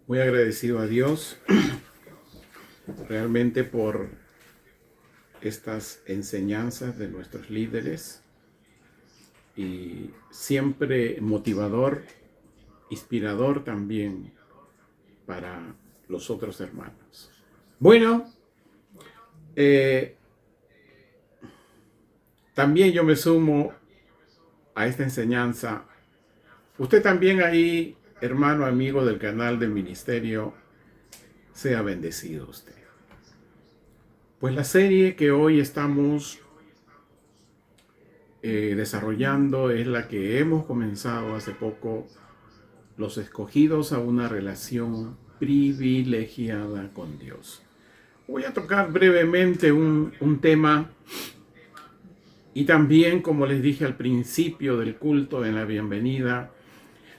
Muy agradecido a Dios realmente por estas enseñanzas de nuestros líderes y siempre motivador, inspirador también para los otros hermanos. Bueno, también yo me sumo a esta enseñanza. Usted también ahí, hermano, amigo del canal del ministerio, sea bendecido usted. Pues la serie que hoy estamos desarrollando es la que hemos comenzado hace poco, los escogidos a una relación privilegiada con Dios. Voy a tocar brevemente un tema y también, como les dije al principio del culto en la bienvenida,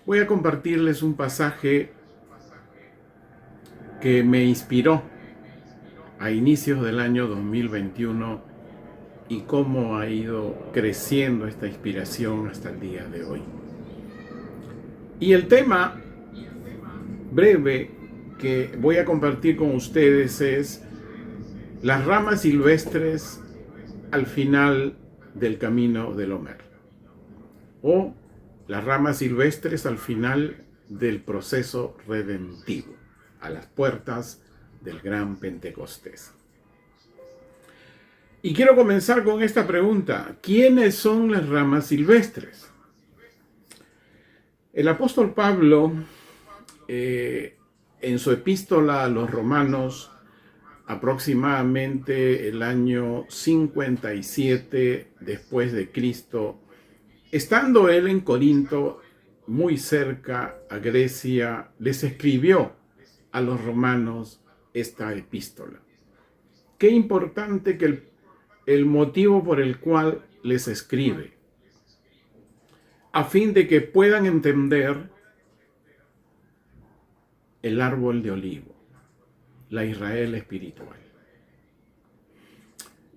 voy a compartirles un pasaje que me inspiró a inicios del año 2021 y cómo ha ido creciendo esta inspiración hasta el día de hoy. Y el tema breve que voy a compartir con ustedes es las ramas silvestres al final del camino del Homer, o las ramas silvestres al final del proceso redentivo, a las puertas del gran Pentecostés. Y quiero comenzar con esta pregunta: ¿quiénes son las ramas silvestres? El apóstol Pablo, en su epístola a los Romanos, aproximadamente el año 57 después de Cristo, estando él en Corinto, muy cerca a Grecia, les escribió a los romanos esta epístola. Qué importante que el motivo por el cual les escribe, a fin de que puedan entender el árbol de olivo, la Israel espiritual.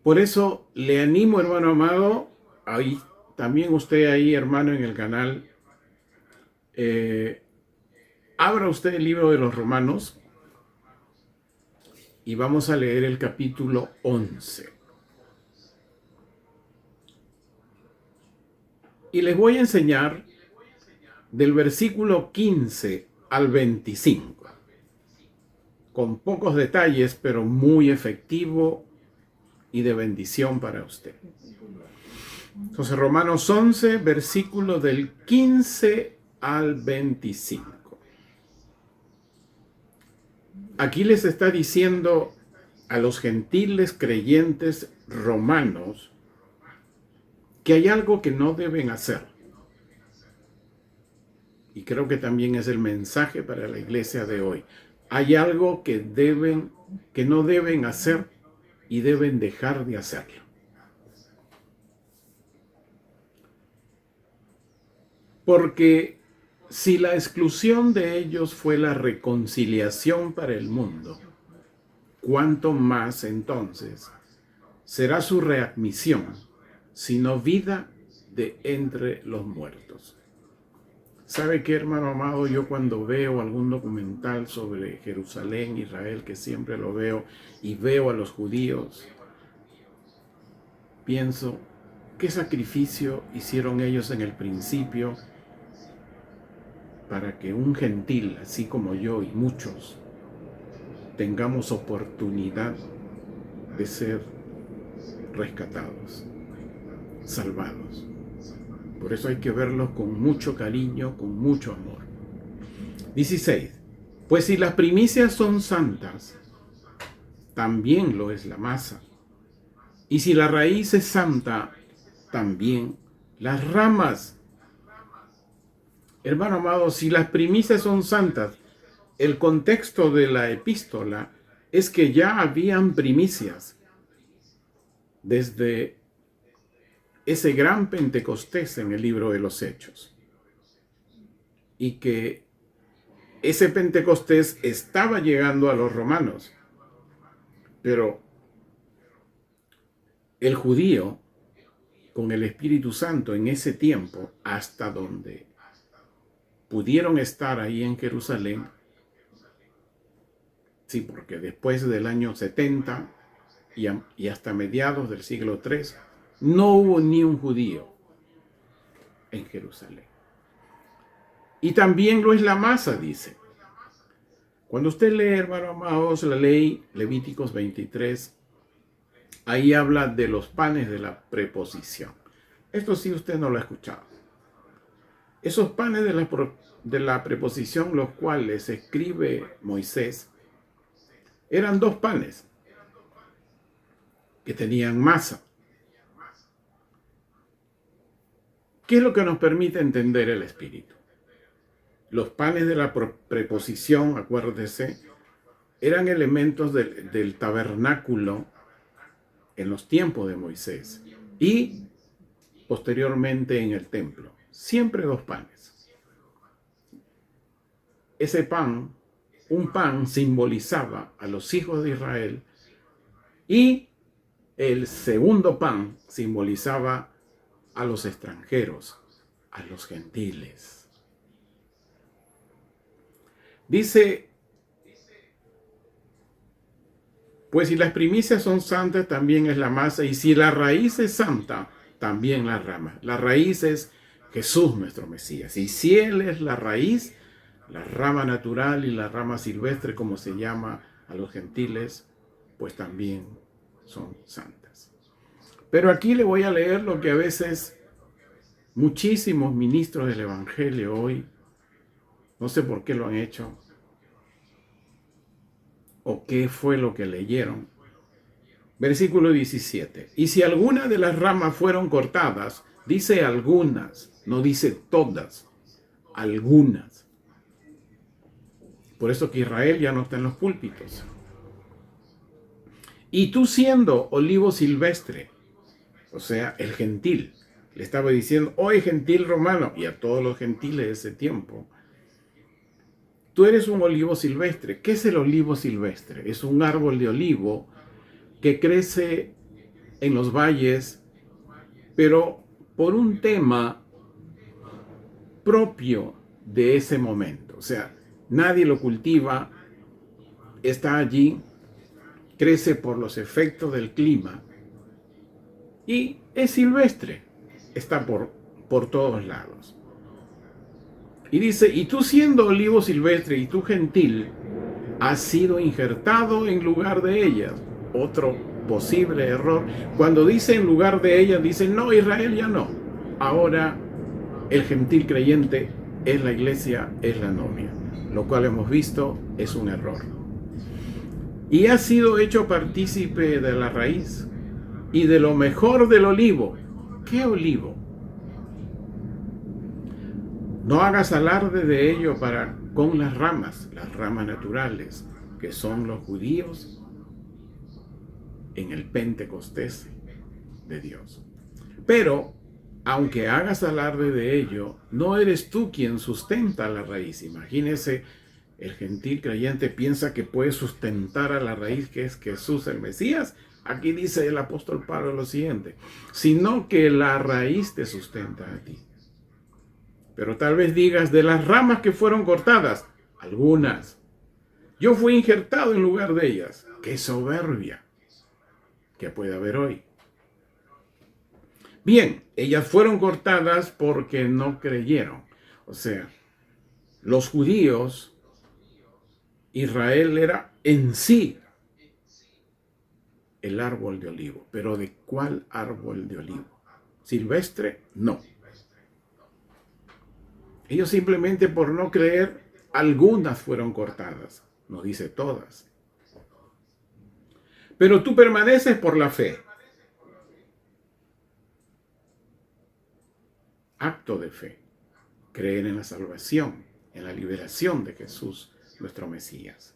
Por eso le animo, hermano amado, ahí también usted ahí, hermano, en el canal, abra usted el libro de los Romanos y vamos a leer el capítulo 11. Y les voy a enseñar del versículo 15 al 25, con pocos detalles, pero muy efectivo y de bendición para usted. Entonces, Romanos 11, versículo del 15 al 25. Aquí les está diciendo a los gentiles creyentes romanos que hay algo que no deben hacer. Y creo que también es el mensaje para la iglesia de hoy. Hay algo que no deben hacer y deben dejar de hacerlo. Porque si la exclusión de ellos fue la reconciliación para el mundo, ¿cuánto más entonces será su readmisión, sino vida de entre los muertos? ¿Sabe qué, hermano amado? Yo cuando veo algún documental sobre Jerusalén, Israel, que siempre lo veo, y veo a los judíos, pienso, ¿qué sacrificio hicieron ellos en el principio para que un gentil, así como yo y muchos, tengamos oportunidad de ser rescatados, salvados? Por eso hay que verlos con mucho cariño, con mucho amor. 16. Pues si las primicias son santas, también lo es la masa. Y si la raíz es santa, también las ramas. Hermano amado, si las primicias son santas, el contexto de la epístola es que ya habían primicias desde ese gran Pentecostés en el libro de los Hechos. Y que ese Pentecostés estaba llegando a los romanos. Pero el judío, con el Espíritu Santo en ese tiempo, hasta donde pudieron estar ahí en Jerusalén, Sí, porque después del año 70 y hasta mediados del siglo III, no hubo ni un judío en Jerusalén. Y también lo es la masa, dice. Cuando usted lee, hermano amados, la ley Levíticos 23, ahí habla de los panes de la preposición. Esto sí usted no lo ha escuchado. Esos panes de la preposición, los cuales escribe Moisés, eran dos panes que tenían masa. ¿Qué es lo que nos permite entender el Espíritu? Los panes de la preposición, acuérdese, eran elementos del tabernáculo en los tiempos de Moisés y posteriormente en el templo. Siempre dos panes. Ese pan, un pan, simbolizaba a los hijos de Israel y el segundo pan simbolizaba a los extranjeros, a los gentiles. Dice, pues si las primicias son santas, también es la masa, y si la raíz es santa, también la rama. La raíz es Jesús, nuestro Mesías. Y si Él es la raíz, la rama natural y la rama silvestre, como se llama a los gentiles, pues también son santas. Pero aquí le voy a leer lo que a veces muchísimos ministros del Evangelio hoy, no sé por qué lo han hecho, o qué fue lo que leyeron. Versículo 17. Y si algunas de las ramas fueron cortadas, dice algunas, no dice todas, algunas. Por eso que Israel ya no está en los púlpitos. Y tú siendo olivo silvestre, o sea, el gentil, le estaba diciendo, oye gentil romano, y a todos los gentiles de ese tiempo, tú eres un olivo silvestre. ¿Qué es el olivo silvestre? Es un árbol de olivo que crece en los valles, pero por un tema propio de ese momento. O sea, nadie lo cultiva, está allí, crece por los efectos del clima y es silvestre, está por todos lados. Y dice, y tú siendo olivo silvestre y tú gentil, has sido injertado en lugar de ellas. Otro posible error. Cuando dice en lugar de ellas, dice, no, Israel ya no. Ahora el gentil creyente es la iglesia, es la novia. Lo cual hemos visto es un error. Y has sido hecho partícipe de la raíz y de lo mejor del olivo. ¿Qué olivo? No hagas alarde de ello con las ramas naturales, que son los judíos en el Pentecostés de Dios. Pero, aunque hagas alarde de ello, no eres tú quien sustenta la raíz. Imagínese, el gentil creyente piensa que puede sustentar a la raíz que es Jesús el Mesías. Aquí dice el apóstol Pablo lo siguiente, sino que la raíz te sustenta a ti. Pero tal vez digas, de las ramas que fueron cortadas, algunas, yo fui injertado en lugar de ellas. ¡Qué soberbia que puede haber hoy! Bien, ellas fueron cortadas porque no creyeron. O sea, los judíos, Israel era en sí el árbol de olivo. ¿Pero de cuál árbol de olivo? ¿Silvestre? No. Ellos simplemente por no creer, algunas fueron cortadas. No dice todas. Pero tú permaneces por la fe. Acto de fe. Creer en la salvación, en la liberación de Jesús, nuestro Mesías.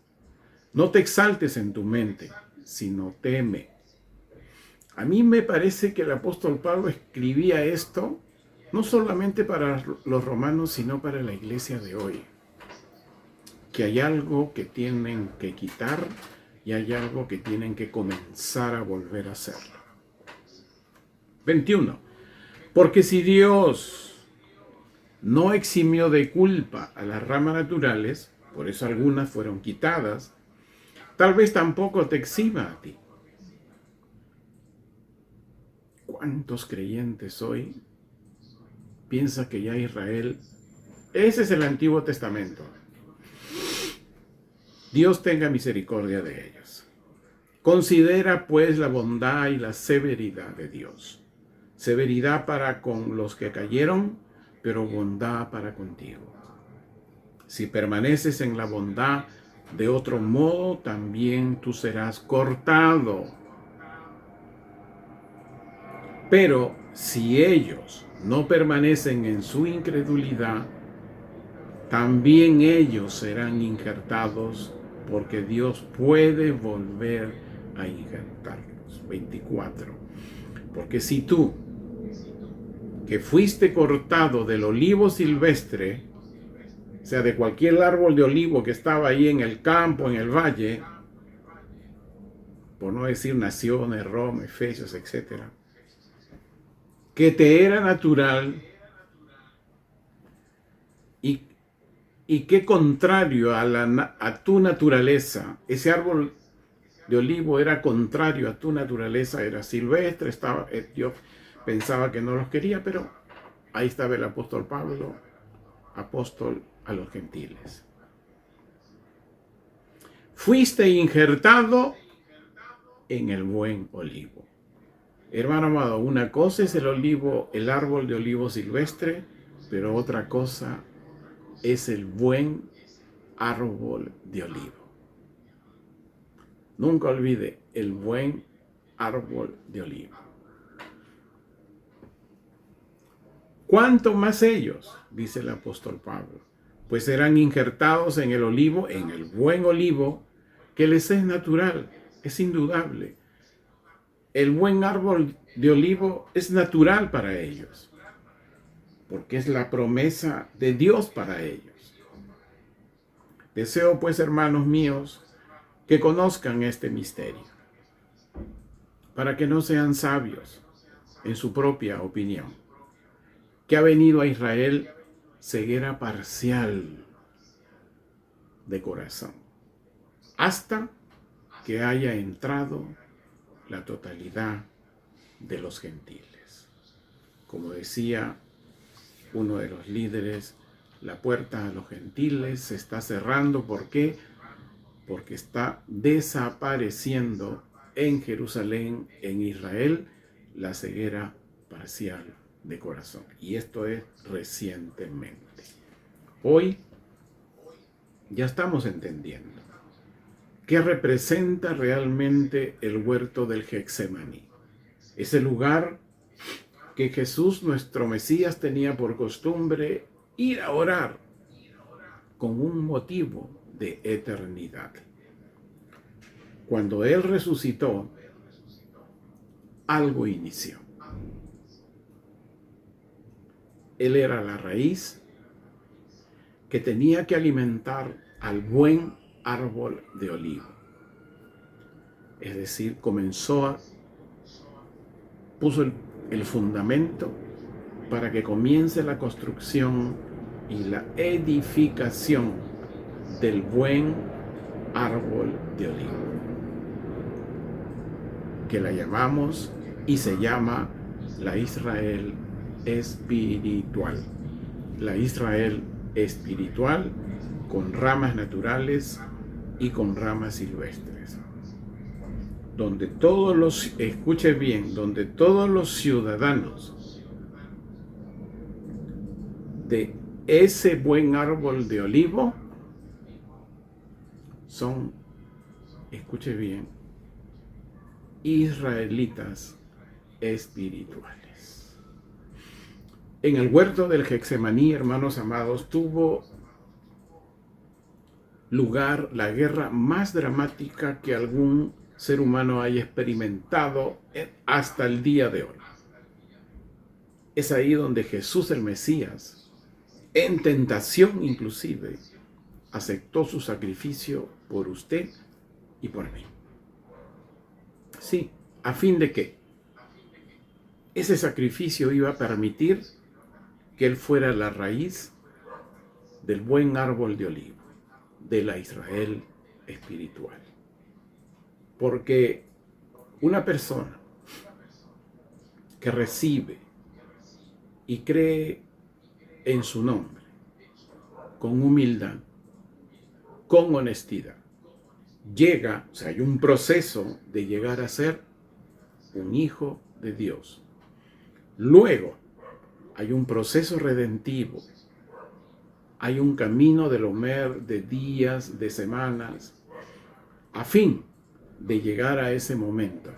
No te exaltes en tu mente, sino teme. A mí me parece que el apóstol Pablo escribía esto no solamente para los romanos, sino para la iglesia de hoy. Que hay algo que tienen que quitar y hay algo que tienen que comenzar a volver a hacerlo. 21. Porque si Dios no eximió de culpa a las ramas naturales, por eso algunas fueron quitadas, Tal vez tampoco te exima a ti. ¿Cuántos creyentes hoy piensan que ya Israel, ese es el Antiguo Testamento? Dios tenga misericordia de ellos. Considera pues la bondad y la severidad de Dios. Severidad para con los que cayeron, pero bondad para contigo. Si permaneces en la bondad, de otro modo también tú serás cortado. Pero si ellos no permanecen en su incredulidad, también ellos serán injertados, porque Dios puede volver a injertarlos. 24. Porque si tú, que fuiste cortado del olivo silvestre, o sea, de cualquier árbol de olivo que estaba ahí en el campo, en el valle, por no decir naciones, Roma, Efesios, etc., que te era natural y que contrario a tu naturaleza, ese árbol de olivo era contrario a tu naturaleza, era silvestre, Dios pensaba que no los quería, pero ahí estaba el apóstol Pablo, apóstol a los gentiles. Fuiste injertado en el buen olivo. Hermano amado, una cosa es el olivo, el árbol de olivo silvestre, pero otra cosa es el buen árbol de olivo. Nunca olvide el buen árbol de olivo. ¿Cuánto más ellos? Dice el apóstol Pablo. Pues serán injertados en el olivo, en el buen olivo, que les es natural, es indudable. El buen árbol de olivo es natural para ellos, porque es la promesa de Dios para ellos. Deseo, pues, hermanos míos, que conozcan este misterio, para que no sean sabios en su propia opinión, que ha venido a Israel ceguera parcial de corazón, hasta que haya entrado la totalidad de los gentiles. Como decía uno de los líderes, la puerta a los gentiles se está cerrando. ¿Por qué? Porque está desapareciendo en Jerusalén, en Israel, la ceguera parcial de corazón. Y esto es recientemente. Hoy ya estamos entendiendo qué representa realmente el huerto del Getsemaní. Ese lugar que Jesús, nuestro Mesías, tenía por costumbre ir a orar con un motivo de eternidad. Cuando Él resucitó, algo inició. Él era la raíz que tenía que alimentar al buen árbol de olivo. Es decir, puso el fundamento para que comience la construcción y la edificación del buen árbol de olivo, que la llamamos y se llama la Israel espiritual. La Israel espiritual, con ramas naturales y con ramas silvestres, donde escuche bien, donde todos los ciudadanos de ese buen árbol de olivo son, escuche bien, israelitas espirituales. En el huerto del Getsemaní, hermanos amados, tuvo lugar la guerra más dramática que algún ser humano haya experimentado hasta el día de hoy. Es ahí donde Jesús el Mesías, en tentación inclusive, aceptó su sacrificio por usted y por mí. Sí, ¿a fin de qué? Ese sacrificio iba a permitir que Él fuera la raíz del buen árbol de olivo, de la Israel espiritual. Porque una persona que recibe y cree en su nombre, con humildad, con honestidad, llega, o sea, hay un proceso de llegar a ser un hijo de Dios. Luego, hay un proceso redentivo, hay un camino del Homer de días, de semanas, a fin de llegar a ese momento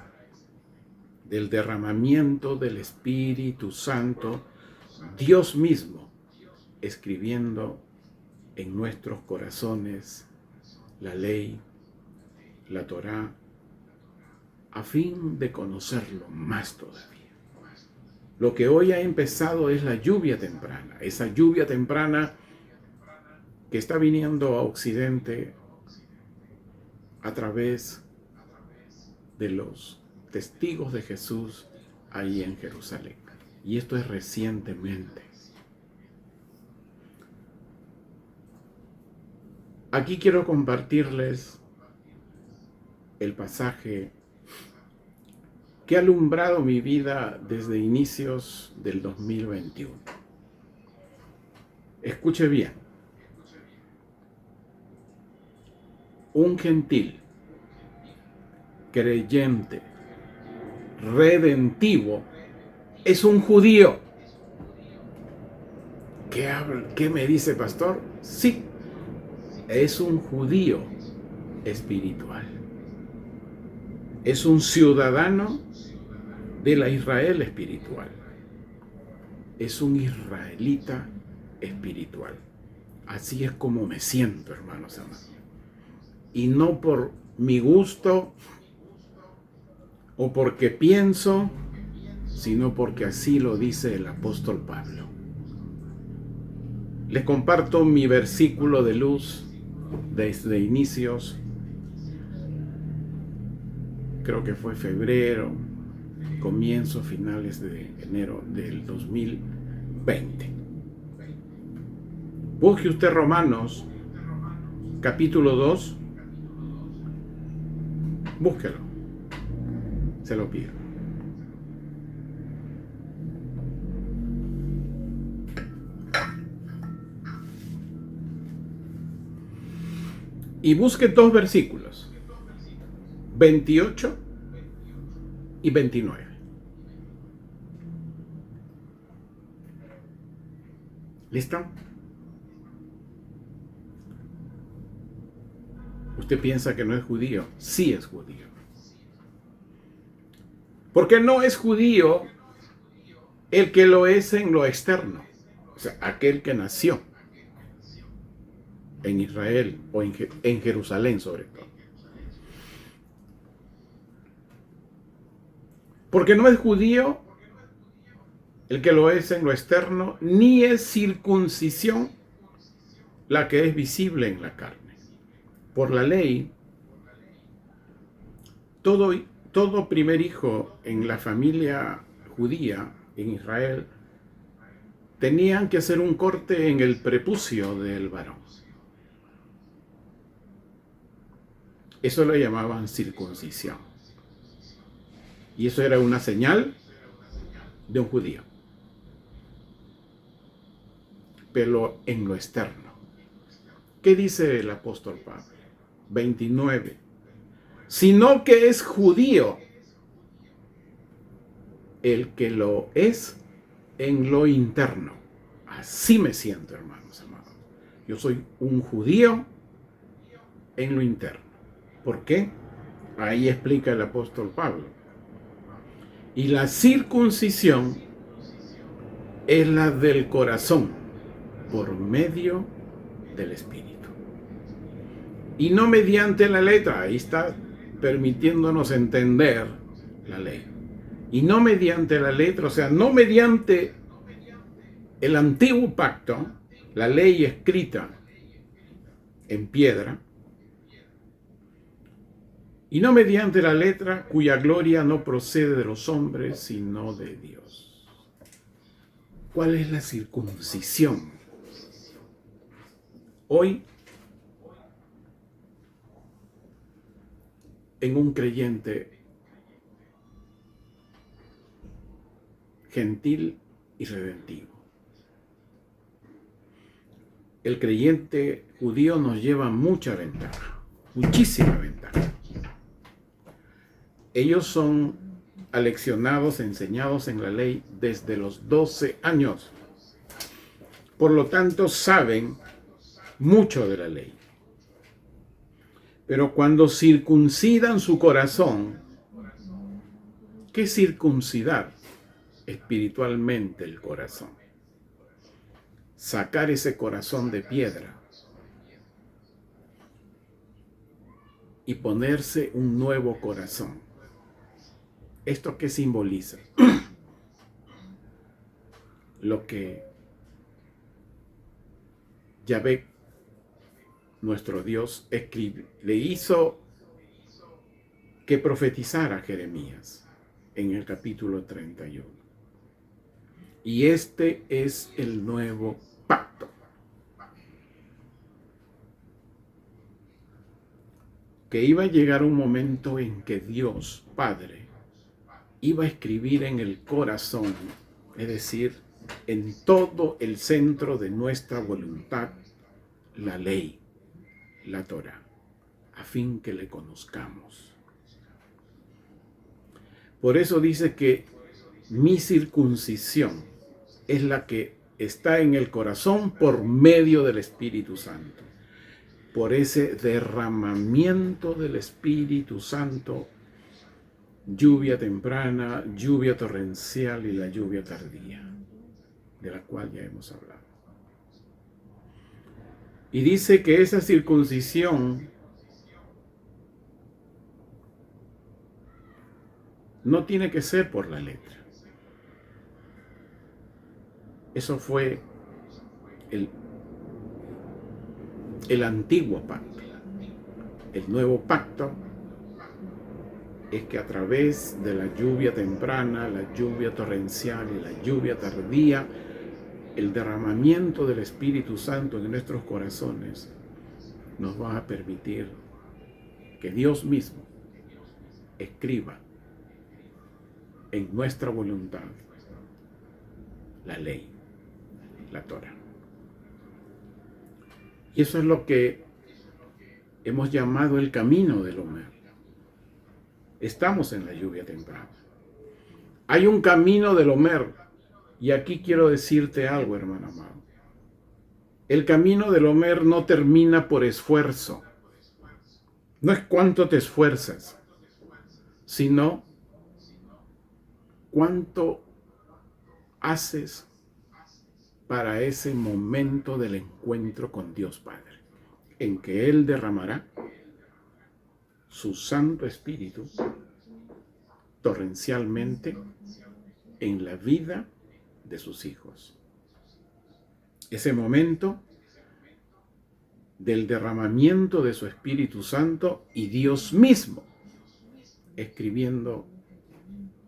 del derramamiento del Espíritu Santo, Dios mismo escribiendo en nuestros corazones la ley, la Torá, a fin de conocerlo más todavía. Lo que hoy ha empezado es la lluvia temprana, esa lluvia temprana que está viniendo a Occidente a través de los testigos de Jesús ahí en Jerusalén. Y esto es recientemente. Aquí quiero compartirles el pasaje que ha alumbrado mi vida desde inicios del 2021. Escuche bien. Un gentil, creyente, redentivo, es un judío. ¿Qué me dice, pastor? Sí, es un judío espiritual. Es un ciudadano de la Israel espiritual. Es un israelita espiritual. Así es como me siento, hermanos amados. Y no por mi gusto o porque pienso, sino porque así lo dice el apóstol Pablo. Les comparto mi versículo de luz desde inicios, creo que fue febrero, comienzos, finales de enero del 2020. Busque usted Romanos, capítulo 2, búsquelo, se lo pido. Y busque dos versículos, 28 y 29. ¿Listo? ¿Usted piensa que no es judío? Sí es judío. Porque no es judío el que lo es en lo externo, o sea, aquel que nació en Israel o en Jerusalén sobre todo. Porque no es judío el que lo es en lo externo, ni es circuncisión la que es visible en la carne. Por la ley, todo primer hijo en la familia judía en Israel tenían que hacer un corte en el prepucio del varón. Eso lo llamaban circuncisión. Y eso era una señal de un judío. Pero en lo externo. ¿Qué dice el apóstol Pablo? 29. Sino que es judío el que lo es en lo interno. Así me siento, hermanos amados. Yo soy un judío en lo interno. ¿Por qué? Ahí explica el apóstol Pablo. Y la circuncisión es la del corazón por medio del Espíritu. Y no mediante la letra. Ahí está permitiéndonos entender la ley. Y no mediante la letra, o sea, no mediante el antiguo pacto, la ley escrita en piedra, y no mediante la letra cuya gloria no procede de los hombres, sino de Dios. ¿Cuál es la circuncisión? Hoy, en un creyente gentil y redentivo. El creyente judío nos lleva mucha ventaja, muchísima ventaja. Ellos son aleccionados, enseñados en la ley desde los 12 años. Por lo tanto, saben mucho de la ley. Pero cuando circuncidan su corazón, ¿qué es circuncidar espiritualmente el corazón? Sacar ese corazón de piedra y ponerse un nuevo corazón. ¿Esto qué simboliza? Lo que Yahvé, nuestro Dios, le hizo que profetizara a Jeremías en el capítulo 31. Y este es el nuevo pacto. Que iba a llegar un momento en que Dios, Padre, iba a escribir en el corazón, es decir, en todo el centro de nuestra voluntad, la ley, la Torá, a fin que le conozcamos. Por eso dice que mi circuncisión es la que está en el corazón por medio del Espíritu Santo. Por ese derramamiento del Espíritu Santo, lluvia temprana, lluvia torrencial y la lluvia tardía, de la cual ya hemos hablado. Y dice que esa circuncisión no tiene que ser por la letra. Eso fue el antiguo pacto. El nuevo pacto es que a través de la lluvia temprana, la lluvia torrencial y la lluvia tardía, el derramamiento del Espíritu Santo en nuestros corazones nos va a permitir que Dios mismo escriba en nuestra voluntad la ley, la Torá. Y eso es lo que hemos llamado el camino del Omer. Estamos en la lluvia temprana. Hay un camino del Omer, y aquí quiero decirte algo, hermano amado. El camino del Omer no termina por esfuerzo. No es cuánto te esfuerzas, sino cuánto haces para ese momento del encuentro con Dios Padre, en que Él derramará su Santo Espíritu torrencialmente en la vida de sus hijos. Ese momento del derramamiento de su Espíritu Santo y Dios mismo escribiendo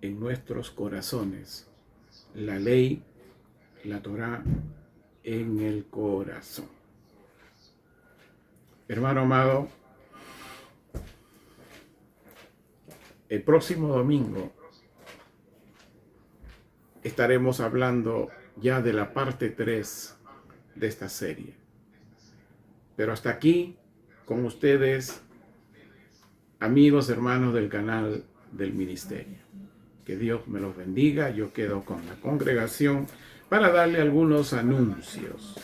en nuestros corazones la ley, la Torá, en el corazón. Hermano amado, el próximo domingo estaremos hablando ya de la parte 3 de esta serie. Pero hasta aquí, con ustedes, amigos, hermanos del canal del ministerio. Que Dios me los bendiga. Yo quedo con la congregación para darle algunos anuncios.